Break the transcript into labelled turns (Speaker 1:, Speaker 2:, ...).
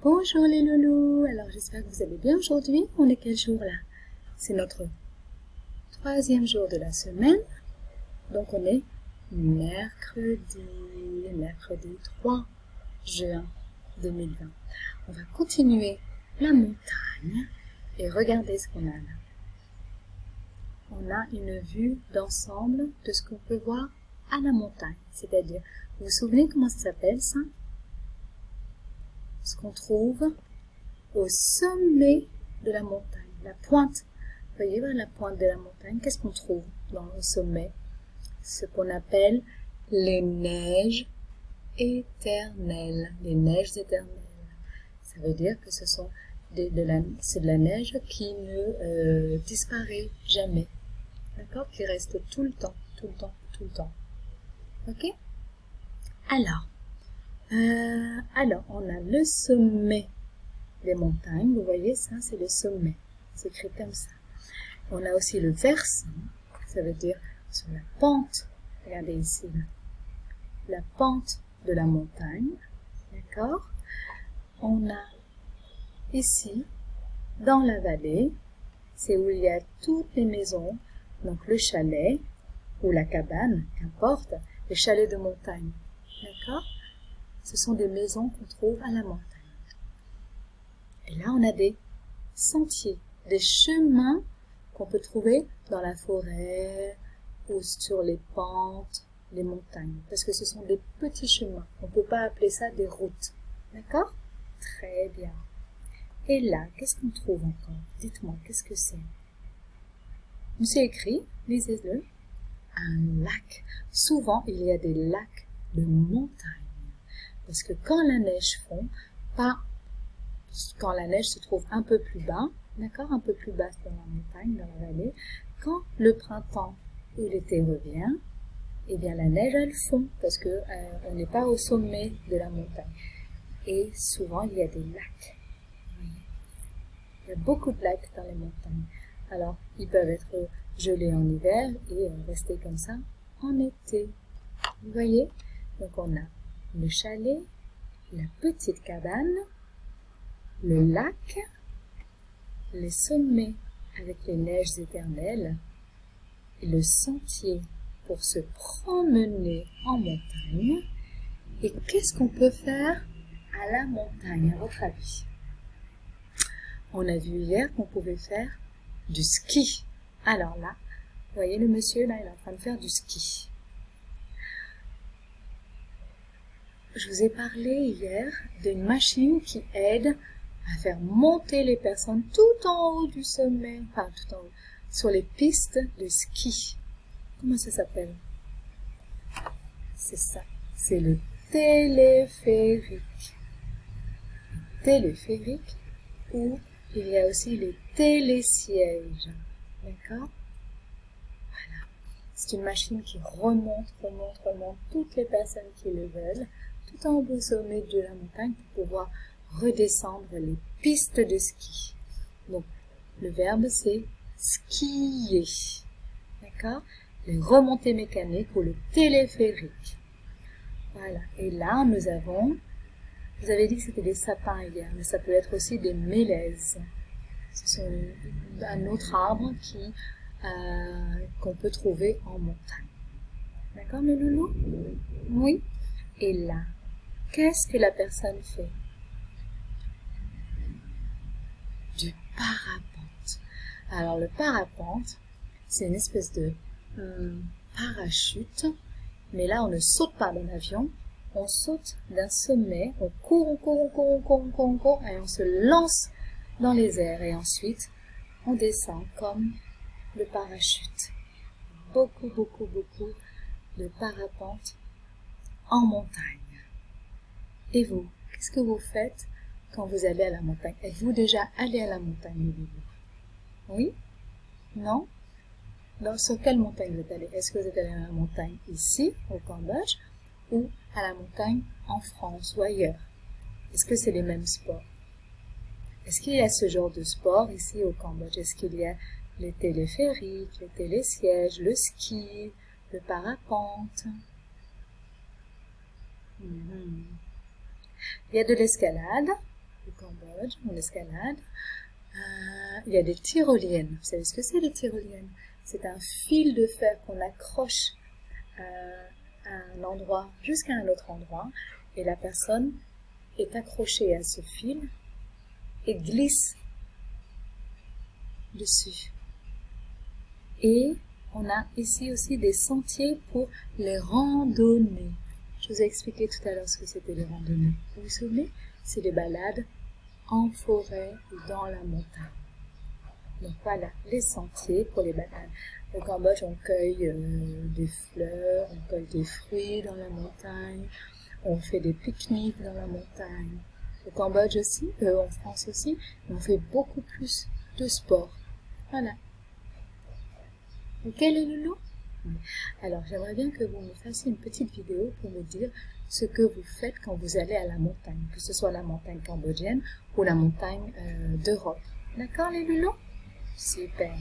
Speaker 1: Bonjour les loulous, alors j'espère que vous allez bien aujourd'hui. On est quel jour là? C'est notre troisième jour de la semaine, donc on est mercredi 3 juin 2020. On va continuer la montagne et regarder ce qu'on a là. On a une vue d'ensemble de ce qu'on peut voir à la montagne, c'est-à-dire, vous vous souvenez comment ça s'appelle ça? Ce qu'on trouve au sommet de la montagne, la pointe. Vous voyez la pointe de la montagne, qu'est-ce qu'on trouve au sommet? Ce qu'on appelle les neiges éternelles. Les neiges éternelles. Ça veut dire que ce sont c'est de la neige qui ne disparaît jamais. D'accord? Qui reste tout le temps, tout le temps, tout le temps. Ok? Alors, on a le sommet des montagnes. Vous voyez, ça, c'est le sommet. C'est écrit comme ça. On a aussi le versant. Ça veut dire sur la pente. Regardez ici, là. La pente de la montagne. D'accord? On a ici, dans la vallée, c'est où il y a toutes les maisons. Donc, le chalet ou la cabane, qu'importe, les chalets de montagne. D'accord? Ce sont des maisons qu'on trouve à la montagne. Et là, on a des sentiers, des chemins qu'on peut trouver dans la forêt ou sur les pentes, les montagnes. Parce que ce sont des petits chemins. On ne peut pas appeler ça des routes. D'accord? Très bien. Et là, qu'est-ce qu'on trouve encore? Dites-moi, qu'est-ce que c'est? C'est écrit, lisez-le. Un lac. Souvent, il y a des lacs de montagne. Parce que quand la neige fond, quand la neige se trouve un peu plus bas, d'accord, un peu plus basse dans la montagne, dans la vallée, quand le printemps ou l'été revient, eh bien la neige elle fond parce que on n'est pas au sommet de la montagne. Et souvent il y a des lacs. Il y a beaucoup de lacs dans les montagnes. Alors ils peuvent être gelés en hiver et rester comme ça en été. Vous voyez? Donc on a le chalet, la petite cabane, le lac, les sommets avec les neiges éternelles, et le sentier pour se promener en montagne. Et qu'est-ce qu'on peut faire à la montagne, à votre avis? On a vu hier qu'on pouvait faire du ski. Alors là, vous voyez le monsieur là, il est en train de faire du ski. Je vous ai parlé hier d'une machine qui aide à faire monter les personnes tout en haut du sommet, enfin tout en haut, sur les pistes de ski. Comment ça s'appelle? C'est ça, c'est le téléphérique. Le téléphérique, ou il y a aussi les télésièges. D'accord? Voilà. C'est une machine qui remonte toutes les personnes qui le veulent, tout en haut au sommet de la montagne pour pouvoir redescendre les pistes de ski. Donc, le verbe c'est skier. D'accord? Les remontées mécaniques ou le téléphérique. Voilà. Et là, nous avons, vous avez dit que c'était des sapins hier, mais ça peut être aussi des mélèzes. C'est un autre arbre qu'on peut trouver en montagne. D'accord, mes loulous? Oui. Et là, qu'est-ce que la personne fait? Du parapente. Alors, le parapente, c'est une espèce de parachute, mais là, on ne saute pas dans l'avion, on saute d'un sommet, on court, et on se lance dans les airs, et ensuite, on descend comme le parachute. Beaucoup de parapente en montagne. Et vous, qu'est-ce que vous faites quand vous allez à la montagne? Êtes-vous déjà allé à la montagne, les loulous? Oui? Non? Sur quelle montagne vous êtes allé? Est-ce que vous êtes allé à la montagne ici, au Cambodge, ou à la montagne en France ou ailleurs? Est-ce que c'est les mêmes sports? Est-ce qu'il y a ce genre de sport ici au Cambodge? Est-ce qu'il y a les téléphériques, les télésièges, le ski, le parapente? Il y a de l'escalade, au Cambodge, on escalade. Il y a des tyroliennes. Vous savez ce que c'est, les tyroliennes? C'est un fil de fer qu'on accroche à un endroit jusqu'à un autre endroit, et la personne est accrochée à ce fil et glisse dessus. Et on a ici aussi des sentiers pour les randonnées. Je vous ai expliqué tout à l'heure ce que c'était les randonnées. Vous vous souvenez? C'est des balades en forêt ou dans la montagne. Donc voilà, les sentiers pour les balades. Au Cambodge, on cueille des fleurs, on cueille des fruits dans la montagne, on fait des pique-niques dans la montagne. Au Cambodge aussi, en France aussi, mais on fait beaucoup plus de sport. Voilà. Ok les loulous? Oui. Alors j'aimerais bien que vous me fassiez une petite vidéo pour me dire ce que vous faites quand vous allez à la montagne, que ce soit la montagne cambodgienne ou la montagne d'Europe. D'accord les loulous? Super.